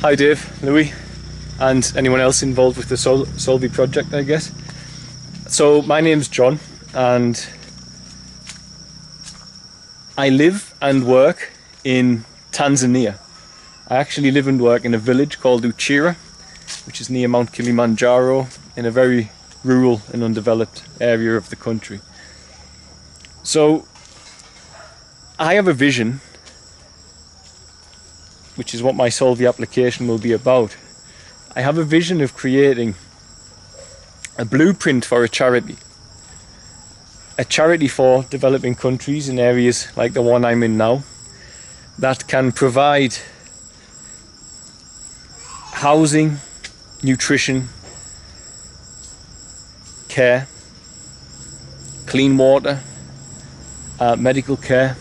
Hi Dave, Louis, and anyone else involved with the Solvey project, I guess. So my name's John, and I live and work in Tanzania. I actually live and work in a village called Uchira, which is near Mount Kilimanjaro, in a very rural and undeveloped area of the country. So I have a vision, which is what my Solvey application will be about. I have a vision of creating a blueprint for a charity for developing countries in areas like the one I'm in now, that can provide housing, nutrition, care, clean water, medical care,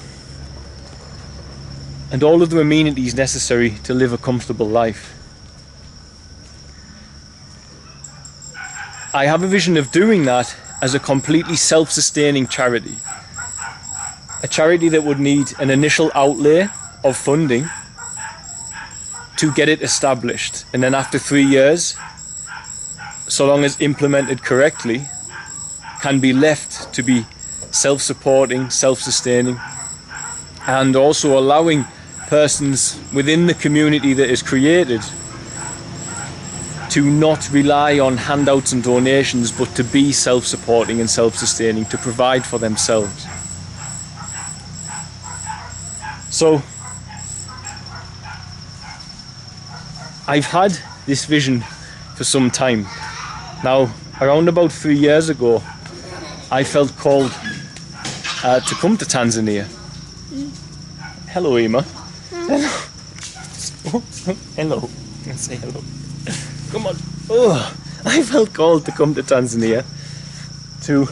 and all of the amenities necessary to live a comfortable life. I have a vision of doing that as a completely self-sustaining charity. A charity that would need an initial outlay of funding to get it established, and then after 3 years, so long as implemented correctly, can be left to be self-supporting, self-sustaining, and also allowing persons within the community that is created to not rely on handouts and donations, but to be self-supporting and self-sustaining, to provide for themselves. So I've had this vision for some time. Now, around about 3 years ago, I felt called to come to Tanzania. Hello, Emma. Hello. Hello. Say hello. Come on. Oh, I felt called to come to Tanzania to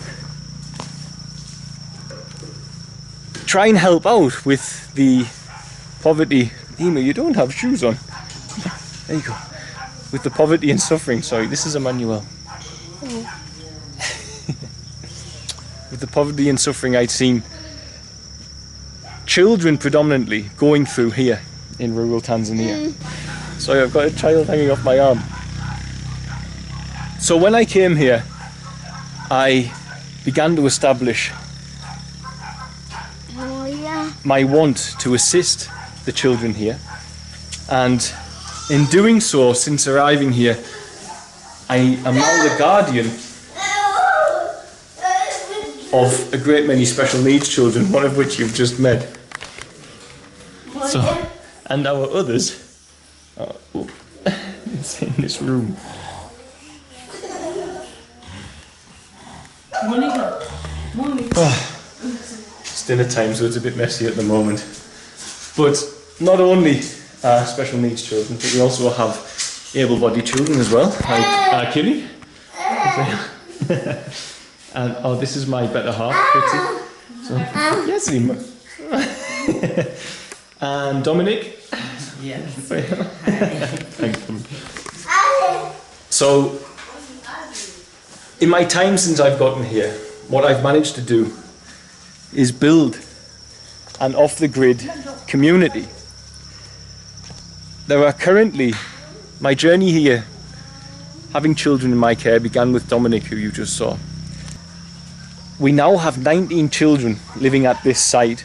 try and help out with the poverty. Emma, you don't have shoes on. There you go. With the poverty and suffering. Sorry, this is Emmanuel. With the poverty and suffering I'd seen children predominantly going through here in rural Tanzania. Sorry, I've got a child hanging off my arm. So when I came here, I began to establish my want to assist the children here, and in doing so, since arriving here, I am now the guardian of a great many special needs children, one of which you've just met. So, and our others are it's in this room. It's dinner time, so it's a bit messy at the moment. But not only special needs children, but we also have able-bodied children as well, like Killy. And oh, this is my better half, Fritzy. So, yes, Emma. And Dominic. Yes. Thanks. So, in my time since I've gotten here, what I've managed to do is build an off-the-grid community. There are currently, my journey here, having children in my care, began with Dominic, who you just saw. We now have 19 children living at this site,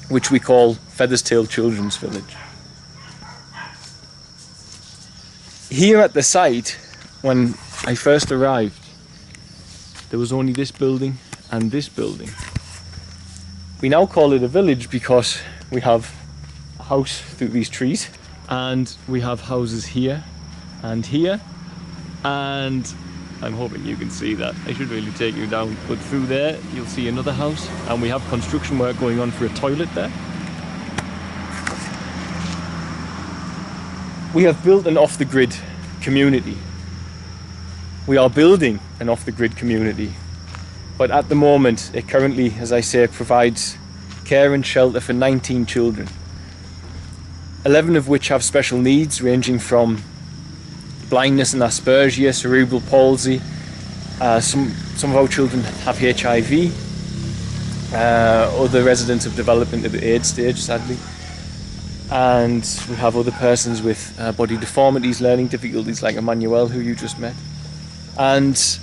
which we call Featherstail Children's Village. Here at the site, when I first arrived, there was only this building and this building. We now call it a village because we have a house through these trees, and we have houses here, and I'm hoping you can see that. I should really take you down, but through there you'll see another house, and we have construction work going on for a toilet there. We have built an off-the-grid community. We are building an off-the-grid community, but at the moment it currently, as I say, provides care and shelter for 19 children, 11 of which have special needs ranging from blindness and aspergia, cerebral palsy. Some of our children have HIV. Other residents have developed into the AIDS stage, sadly. and we have other persons with body deformities, learning difficulties like Emmanuel, who you just met. And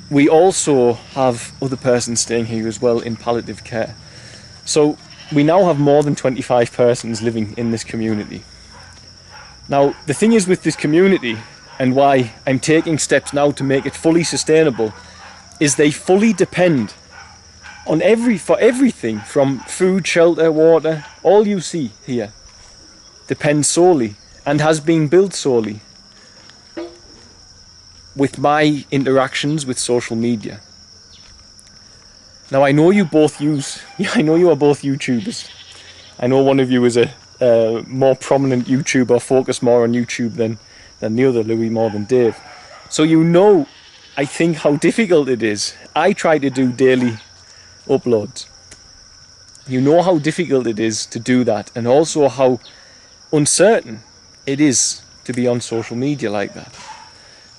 we also have other persons staying here as well in palliative care. So we now have more than 25 persons living in this community. Now, the thing is with this community, and why I'm taking steps now to make it fully sustainable, is they fully depend on for everything from food, shelter, water. All you see here depends solely and has been built solely with my interactions with social media. Now, I know you are both YouTubers. I know one of you is a more prominent YouTuber, focused more on YouTube than the other, Louis more than Dave. So you know, I think, how difficult it is. I try to do daily uploads. You know how difficult it is to do that, and also how uncertain it is to be on social media like that.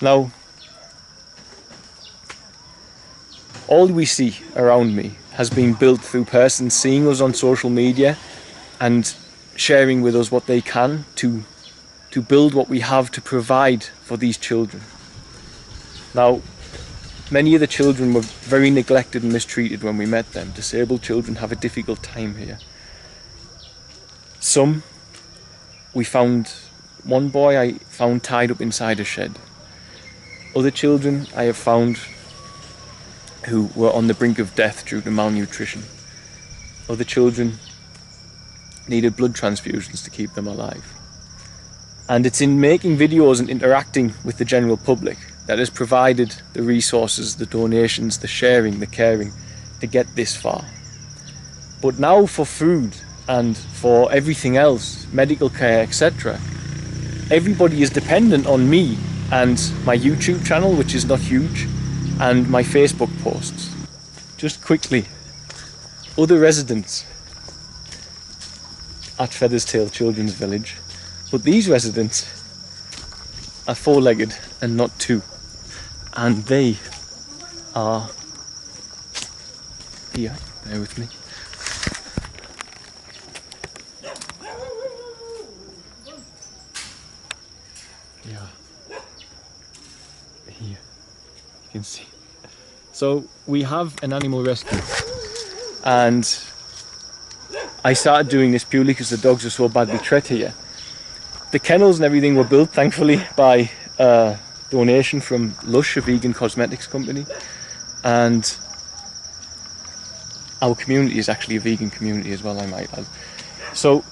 Now, all we see around me has been built through persons seeing us on social media and sharing with us what they can to build what we have to provide for these children. Now, many of the children were very neglected and mistreated when we met them. Disabled children have a difficult time here. Some, one boy I found tied up inside a shed. Other children I have found who were on the brink of death due to malnutrition. Other children needed blood transfusions to keep them alive. And it's in making videos and interacting with the general public that has provided the resources, the donations, the sharing, the caring to get this far. But now for food and for everything else, medical care, etc., everybody is dependent on me and my YouTube channel, which is not huge, and my Facebook posts. Just quickly, other residents at Feathers Tail Children's Village, but these residents are four-legged and not two, and they are here. Bear with me. Yeah, here you can see. So we have an animal rescue, and I started doing this purely because the dogs are so badly treated here. The kennels and everything were built, thankfully, by a donation from Lush, a vegan cosmetics company, and our community is actually a vegan community as well, I might add. So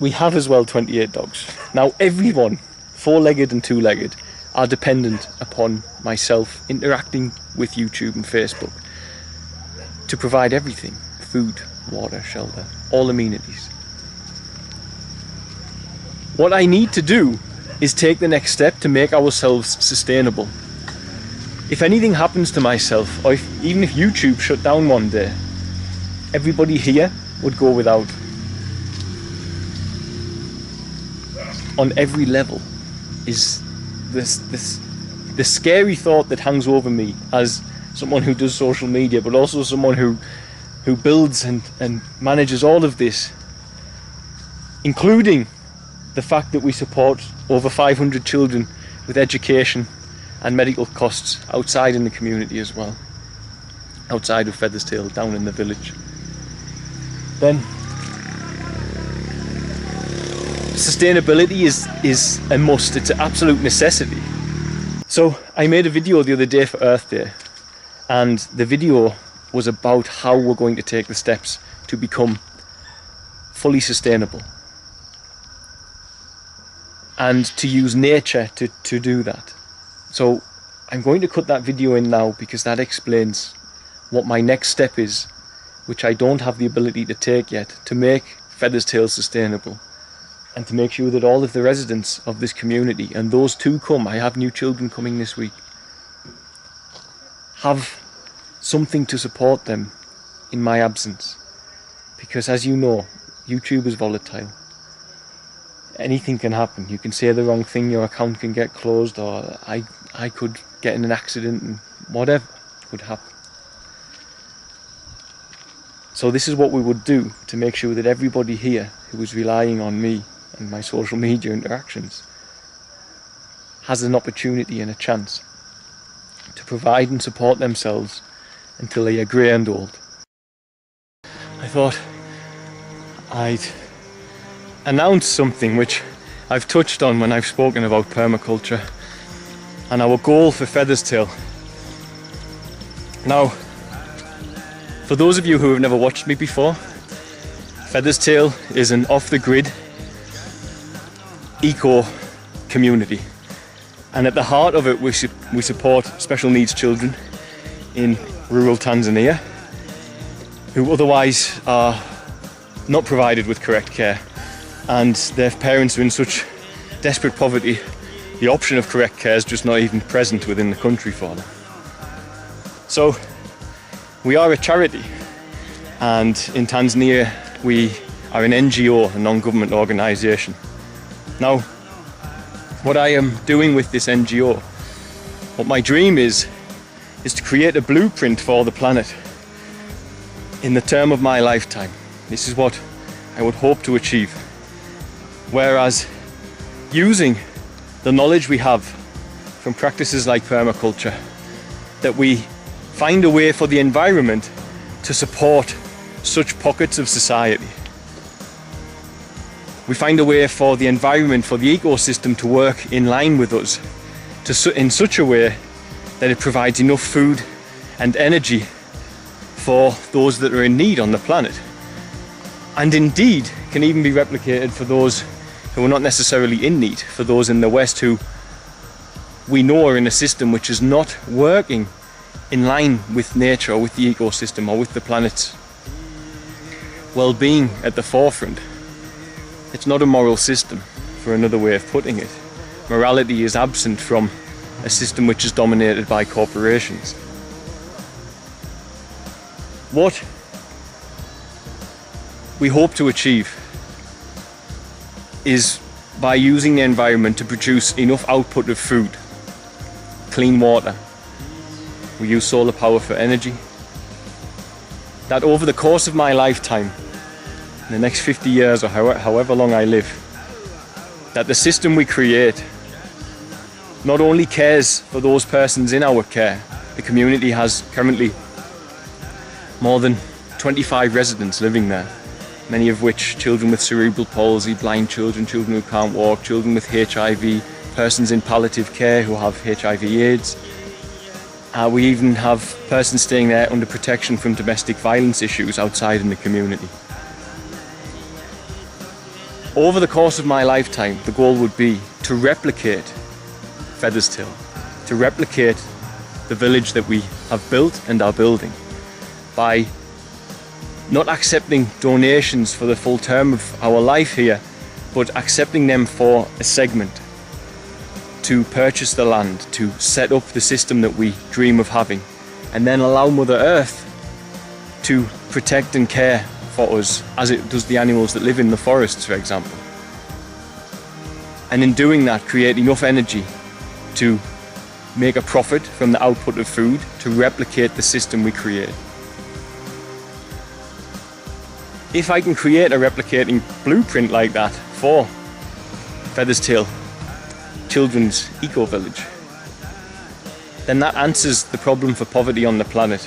we have as well 28 dogs. Now everyone, four-legged and two-legged, are dependent upon myself interacting with YouTube and Facebook to provide everything: food, water, shelter, all amenities. What I need to do is take the next step to make ourselves sustainable. If anything happens to myself, or even if YouTube shut down one day, everybody here would go without. On every level is the scary thought that hangs over me as someone who does social media, but also someone who builds and manages all of this, including the fact that we support over 500 children with education and medical costs outside in the community as well, outside of Feathers Tail, down in the village. Then sustainability is a must, it's an absolute necessity. So I made a video the other day for Earth Day, and the video was about how we're going to take the steps to become fully sustainable and to use nature to do that. So I'm going to cut that video in now, because that explains what my next step is, which I don't have the ability to take yet, to make Feathers Tail sustainable and to make sure that all of the residents of this community, and those to come, I have new children coming this week, have something to support them in my absence. Because as you know, YouTube is volatile. Anything can happen. You can say the wrong thing, your account can get closed, or I could get in an accident, and whatever could happen. So this is what we would do to make sure that everybody here who is relying on me and my social media interactions has an opportunity and a chance to provide and support themselves until they are grey and old. I thought I'd announce something which I've touched on when I've spoken about permaculture and our goal for Featherstail. Now, for those of you who have never watched me before, Featherstail is an off-the-grid eco community, and at the heart of it we support special needs children in rural Tanzania who otherwise are not provided with correct care, and their parents are in such desperate poverty the option of correct care is just not even present within the country for them. So we are a charity, and in Tanzania we are an NGO, a non-government organisation. Now, what I am doing with this NGO, what my dream is to create a blueprint for the planet in the term of my lifetime. This is what I would hope to achieve. Whereas using the knowledge we have from practices like permaculture, that we find a way for the environment to support such pockets of society. We find a way for the environment, for the ecosystem to work in line with us, in such a way that it provides enough food and energy for those that are in need on the planet. And indeed can even be replicated for those who are not necessarily in need, for those in the West who we know are in a system which is not working in line with nature or with the ecosystem or with the planet's well-being at the forefront. It's not a moral system, for another way of putting it. Morality is absent from a system which is dominated by corporations. What we hope to achieve is by using the environment to produce enough output of food, clean water. We use solar power for energy. That over the course of my lifetime, in the next 50 years or however long I live, that the system we create not only cares for those persons in our care. The community has currently more than 25 residents living there, many of which children with cerebral palsy, blind children, children who can't walk, children with HIV, persons in palliative care who have HIV/AIDS. We even have persons staying there under protection from domestic violence issues outside in the community. Over the course of my lifetime, the goal would be to replicate Featherstail, to replicate the village that we have built and are building, by not accepting donations for the full term of our life here, but accepting them for a segment, to purchase the land, to set up the system that we dream of having, and then allow Mother Earth to protect and care for us as it does the animals that live in the forests, for example. And in doing that, create enough energy to make a profit from the output of food to replicate the system we create. If I can create a replicating blueprint like that for Featherstail Children's Eco-Village, then that answers the problem for poverty on the planet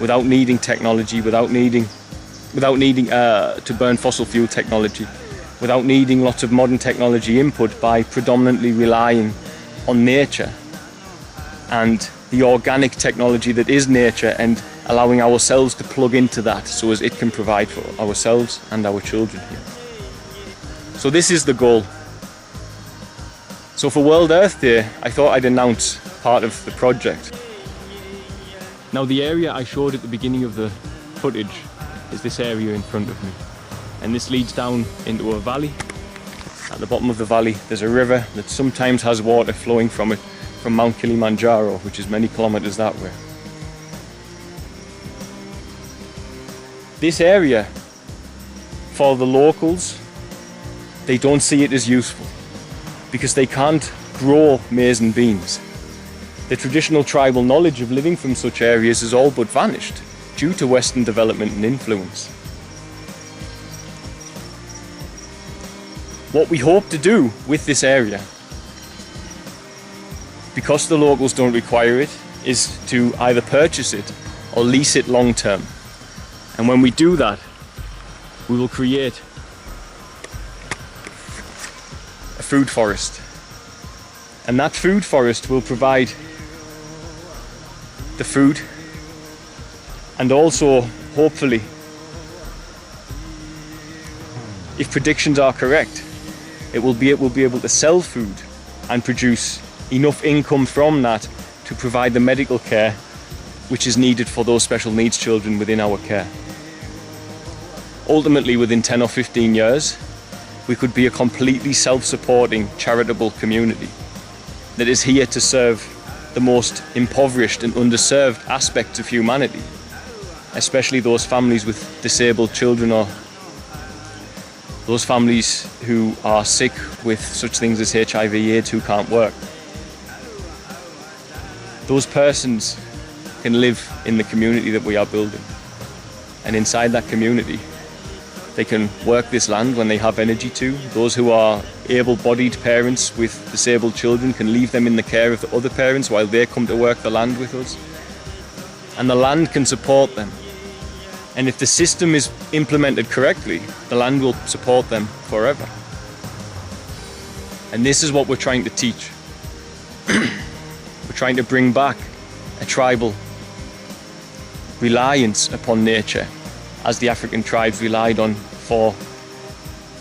without needing technology, without needing to burn fossil fuel technology, without needing lots of modern technology input, by predominantly relying on nature and the organic technology that is nature, and allowing ourselves to plug into that so as it can provide for ourselves and our children here. So this is the goal. So for World Earth Day, I thought I'd announce part of the project. Now, the area I showed at the beginning of the footage is this area in front of me, and this leads down into a valley. At the bottom of the valley there's a river that sometimes has water flowing from it from Mount Kilimanjaro, which is many kilometers that way. This area, for the locals, they don't see it as useful because they can't grow maize and beans. The traditional tribal knowledge of living from such areas has all but vanished due to Western development and influence. What we hope to do with this area, because the locals don't require it, is to either purchase it or lease it long term. And when we do that, we will create a food forest. And that food forest will provide the food, and also, hopefully, if predictions are correct, it will be able to sell food and produce enough income from that to provide the medical care which is needed for those special needs children within our care. Ultimately, within 10 or 15 years, we could be a completely self-supporting charitable community that is here to serve the most impoverished and underserved aspects of humanity, especially those families with disabled children or those families who are sick with such things as HIV/AIDS who can't work. Those persons can live in the community that we are building, and inside that community they can work this land when they have energy to. Those who are able-bodied parents with disabled children can leave them in the care of the other parents while they come to work the land with us, and the land can support them. And if the system is implemented correctly, the land will support them forever. And this is what we're trying to teach. We're trying to bring back a tribal reliance upon nature, as the African tribes relied on for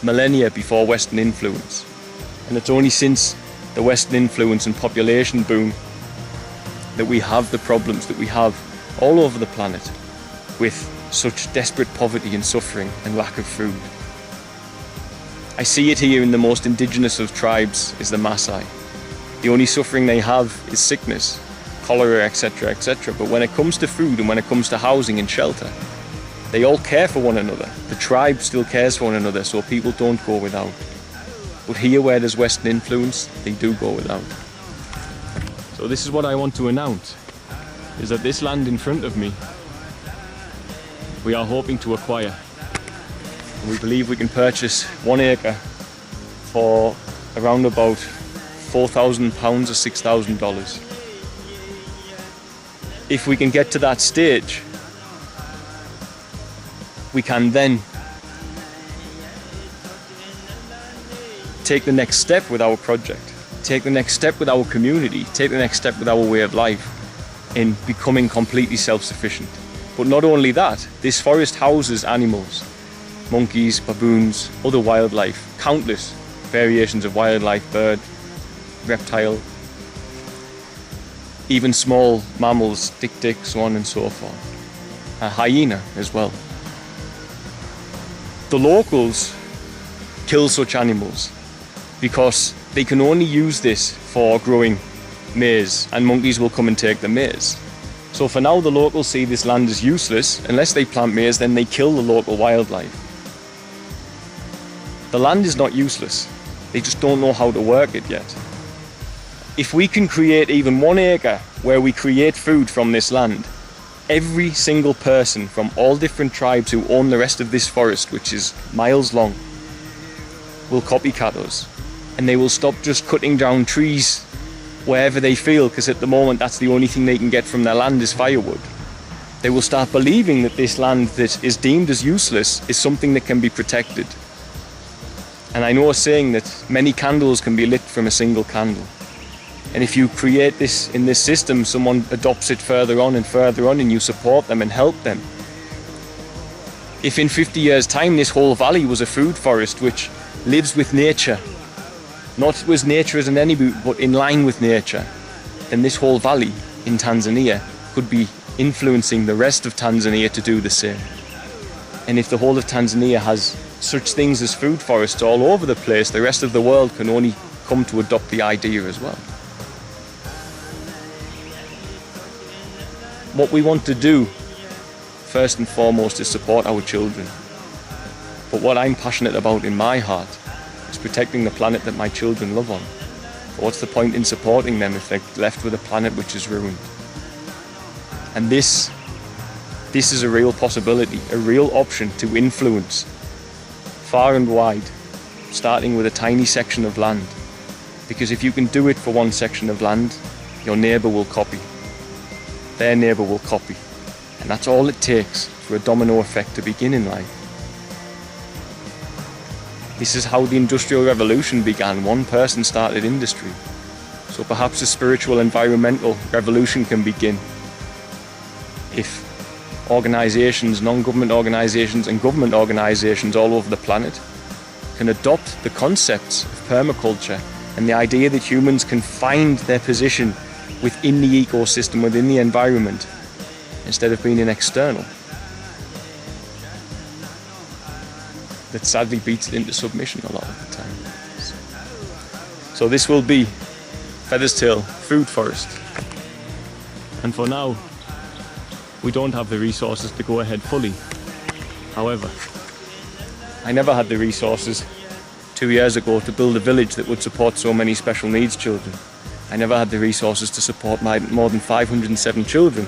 millennia before Western influence. And it's only since the Western influence and population boom that we have the problems that we have all over the planet, with such desperate poverty and suffering and lack of food. I see it here in the most indigenous of tribes is the Maasai. The only suffering they have is sickness, cholera, etc., etc. But when it comes to food and when it comes to housing and shelter, they all care for one another. The tribe still cares for one another, so people don't go without. But here where there's Western influence, they do go without. So this is what I want to announce, is that this land in front of me, we are hoping to acquire. And we believe we can purchase 1 acre for around about £4,000 or $6,000. If we can get to that stage, we can then take the next step with our project, take the next step with our community, take the next step with our way of life in becoming completely self-sufficient. But not only that, this forest houses animals, monkeys, baboons, other wildlife, countless variations of wildlife, bird, reptile, even small mammals, dik-dik, so on and so forth. A hyena as well. The locals kill such animals because they can only use this for growing maize, and monkeys will come and take the maize. So for now, the locals see this land as useless. Unless they plant maize, then they kill the local wildlife. The land is not useless. They just don't know how to work it yet. If we can create even 1 acre where we create food from this land, every single person from all different tribes who own the rest of this forest, which is miles long, will copycat us. And they will stop just cutting down trees wherever they feel, because at the moment that's the only thing they can get from their land is firewood. They will start believing that this land that is deemed as useless is something that can be protected. And I know a saying that many candles can be lit from a single candle. And if you create this in this system, someone adopts it further on, and you support them and help them. If in 50 years' time this whole valley was a food forest which lives with nature, not with nature as an enemy, but in line with nature, then this whole valley in Tanzania could be influencing the rest of Tanzania to do the same. And if the whole of Tanzania has such things as food forests all over the place, the rest of the world can only come to adopt the idea as well. What we want to do, first and foremost, is support our children. But what I'm passionate about in my heart is protecting the planet that my children love on. But what's the point in supporting them if they're left with a planet which is ruined? And this This is a real possibility, a real option to influence far and wide, starting with a tiny section of land. Because if you can do it for one section of land, your neighbour will copy. Their neighbour will copy. And that's all it takes for a domino effect to begin in life. This is how the Industrial Revolution began. One person started industry. So perhaps a spiritual environmental revolution can begin if organisations, non-government organisations and government organisations all over the planet can adopt the concepts of permaculture and the idea that humans can find their position within the ecosystem, within the environment, instead of being an external that sadly beats it into submission a lot of the time. So this will be Feather's Tail Food Forest, and for now we don't have the resources to go ahead fully. However, I never had the resources 2 years ago to build a village that would support so many special needs children. I never had the resources to support more than 507 children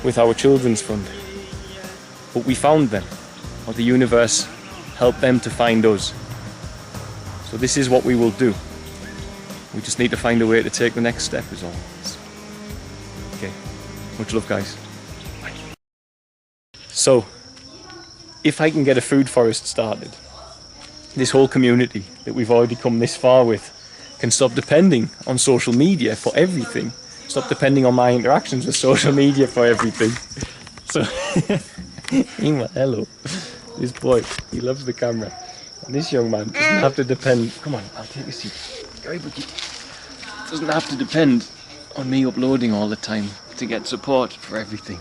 with our children's fund. But we found them, or the universe helped them to find us. So this is what we will do. We just need to find a way to take the next step is all. Okay, much love guys. Bye. So, if I can get a food forest started, this whole community that we've already come this far with can stop depending on social media for everything. Stop depending on my interactions with social media for everything. So, hello. This boy, he loves the camera. And this young man doesn't have to depend. Come on, I'll take a seat. Doesn't have to depend on me uploading all the time to get support for everything.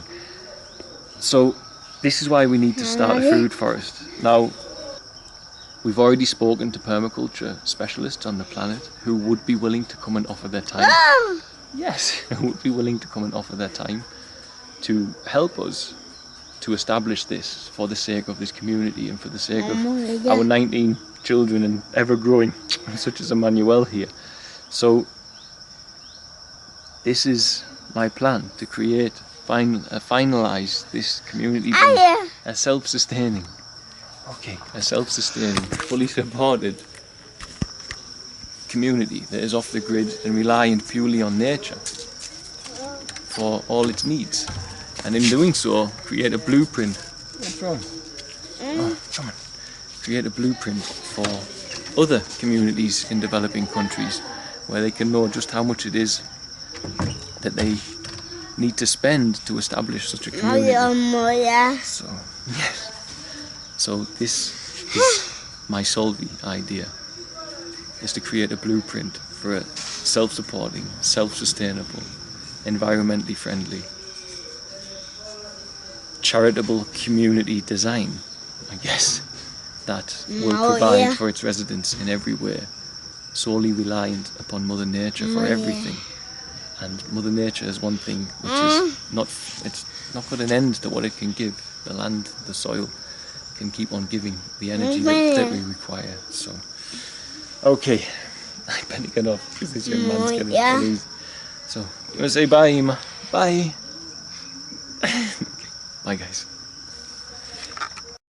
So, this is why we need to start a food forest. Now, we've already spoken to permaculture specialists on the planet who would be willing to come and offer their time. Yes, who would be willing to come and offer their time to help us to establish this for the sake of this community and for the sake of our 19 children and ever growing, such as Emmanuel here. So this is my plan to create, finalize this community being a self-sustaining, a self-sustaining, fully supported community that is off the grid and relying purely on nature for all its needs. And in doing so, create a blueprint. What's wrong? Oh, come on. Create a blueprint for other communities in developing countries where they can know just how much it is that they need to spend to establish such a community. So, yes. So this is my Solvey idea, is to create a blueprint for a self-supporting, self-sustainable, environmentally friendly, charitable community design, I guess, that will provide for its residents in every way, solely reliant upon Mother Nature for everything. And Mother Nature is one thing which is not got an end to what it can give. The land, the soil can keep on giving the energy that we require. So, okay, I better get off because this young man's getting crazy. So, you want to say bye, Emma? Bye. Bye, guys.